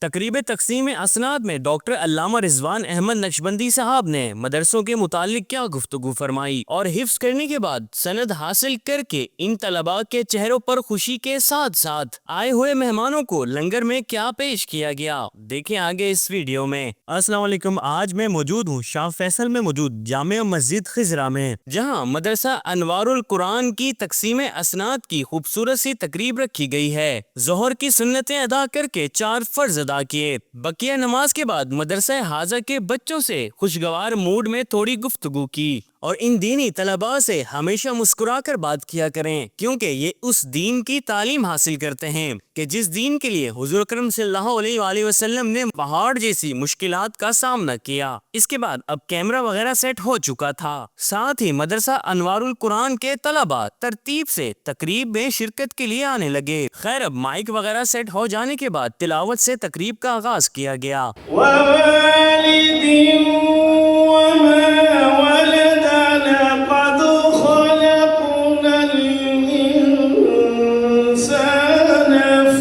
تقریب تقسیم اسناد میں ڈاکٹر علامہ رضوان احمد نقشبندی صاحب نے مدرسوں کے متعلق کیا گفتگو فرمائی اور حفظ کرنے کے بعد سند حاصل کر کے ان طلباء کے چہروں پر خوشی کے ساتھ ساتھ آئے ہوئے مہمانوں کو لنگر میں کیا پیش کیا گیا، دیکھیں آگے اس ویڈیو میں۔ السلام علیکم، آج میں موجود ہوں شاہ فیصل میں موجود جامع مسجد خضرہ میں، جہاں مدرسہ انوار القرآن کی تقسیم اسناد کی خوبصورت سی تقریب رکھی گئی ہے۔ ظہر کی سنتیں ادا کر کے 4 فرض ادا کیے، بقیہ نماز کے بعد مدرسہ حاضہ کے بچوں سے خوشگوار موڈ میں تھوڑی گفتگو کی اور ان دینی طلباء سے ہمیشہ مسکرا کر بات کیا کریں، کیونکہ یہ اس دین کی تعلیم حاصل کرتے ہیں کہ جس دین کے لیے حضور اکرم صلی اللہ علیہ وآلہ وسلم نے پہاڑ جیسی مشکلات کا سامنا کیا۔ اس کے بعد اب کیمرہ وغیرہ سیٹ ہو چکا تھا، ساتھ ہی مدرسہ انوار القرآن کے طلباء ترتیب سے تقریب میں شرکت کے لیے آنے لگے۔ خیر اب مائک وغیرہ سیٹ ہو جانے کے بعد تلاوت سے تقریب کا آغاز کیا گیا۔ ووالد وما ولد لقد خلقنا الإنسان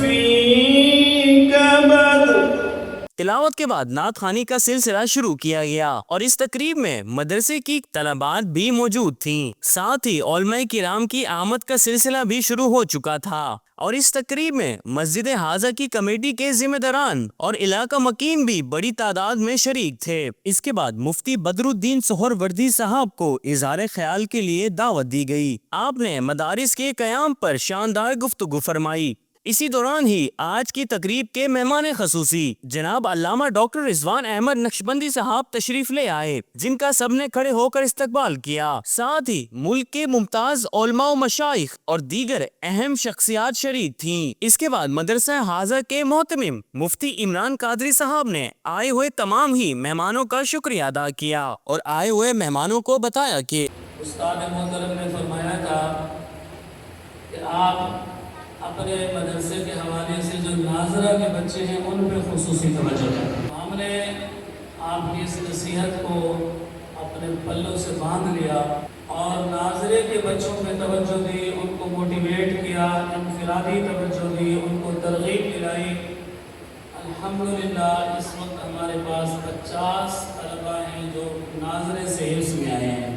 في كبد۔ تلاوت کے بعد نعت خوانی کا سلسلہ شروع کیا گیا اور اس تقریب میں مدرسے کی طلبات بھی موجود تھیں، ساتھ ہی علماء کرام کی آمد کا سلسلہ بھی شروع ہو چکا تھا اور اس تقریب میں مسجد حاضہ کی کمیٹی کے ذمہ داران اور علاقہ مکین بھی بڑی تعداد میں شریک تھے۔ اس کے بعد مفتی بدر الدین سہروردی صاحب کو اظہار خیال کے لیے دعوت دی گئی۔ آپ نے مدارس کے قیام پر شاندار گفتگو فرمائی۔ اسی دوران ہی آج کی تقریب کے مہمان خصوصی جناب علامہ ڈاکٹر رضوان احمد نقشبندی صاحب تشریف لے آئے، جن کا سب نے کھڑے ہو کر استقبال کیا۔ ساتھ ہی ملک کے ممتاز علماء و مشائخ اور دیگر اہم شخصیات شریک تھیں۔ اس کے بعد مدرسہ حاضہ کے محتمم مفتی عمران قادری صاحب نے آئے ہوئے تمام ہی مہمانوں کا شکریہ ادا کیا اور آئے ہوئے مہمانوں کو بتایا کہ استاد محترم نے فرمایا تھا کہ آپ اپنے مدرسے کے حوالے سے جو ناظرہ کے بچے ہیں ان پہ خصوصی توجہ دیں۔ ہم نے آپ کی اس نصیحت کو اپنے پلوں سے باندھ لیا اور ناظرے کے بچوں پہ توجہ دی، ان کو موٹیویٹ کیا، انفرادی توجہ دی، ان کو ترغیب دلائی۔ الحمدللہ اس وقت ہمارے پاس 50 طلباء ہیں جو ناظرے سے حفظ میں آئے ہیں۔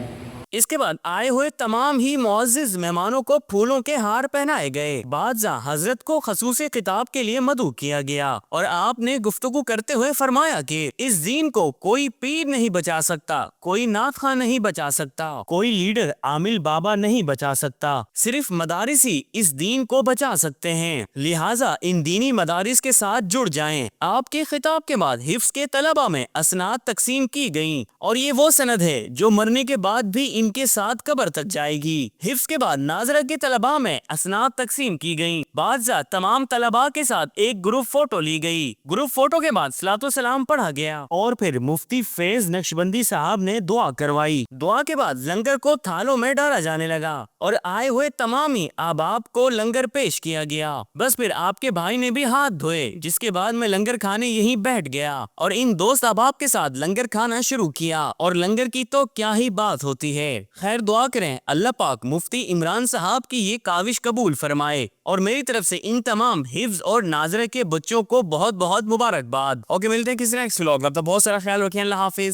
اس کے بعد آئے ہوئے تمام ہی معزز مہمانوں کو پھولوں کے ہار پہنائے گئے۔ بعض حضرت کو خصوصی خطاب کے لیے مدعو کیا گیا اور آپ نے گفتگو کرتے ہوئے فرمایا کہ اس دین کو کوئی پیر نہیں بچا سکتا، کوئی نعت خواں نہیں بچا سکتا، کوئی لیڈر عامل بابا نہیں بچا سکتا، صرف مدارس ہی اس دین کو بچا سکتے ہیں، لہٰذا ان دینی مدارس کے ساتھ جڑ جائیں۔ آپ کے خطاب کے بعد حفظ کے طلباء میں اسناد تقسیم کی گئیں اور یہ وہ سند ہے جو مرنے کے بعد بھی ان کے ساتھ قبر تک جائے گی۔ حفظ کے بعد ناظرہ کے طلباء میں اسناد تقسیم کی گئیں۔ بعد تمام طلباء کے ساتھ ایک گروپ فوٹو لی گئی۔ گروپ فوٹو کے بعد صلاۃ و سلام پڑھا گیا اور پھر مفتی فیض نقشبندی صاحب نے دعا کروائی۔ دعا کے بعد لنگر کو تھالوں میں ڈالا جانے لگا اور آئے ہوئے تمام ہی احباب کو لنگر پیش کیا گیا۔ بس پھر آپ کے بھائی نے بھی ہاتھ دھوئے، جس کے بعد میں لنگر کھانے یہیں بیٹھ گیا اور ان دوست احباب کے ساتھ لنگر کھانا شروع کیا اور لنگر کی تو کیا ہی بات ہوتی ہے۔ خیر دعا کریں اللہ پاک مفتی عمران صاحب کی یہ کاوش قبول فرمائے اور میری طرف سے ان تمام حفظ اور ناظرہ کے بچوں کو بہت بہت مبارکباد۔ اوکے، ملتے ہیں کسی نیکسٹ ولاگ میں، اب تک بہت سارا خیال رکھیں، اللہ حافظ۔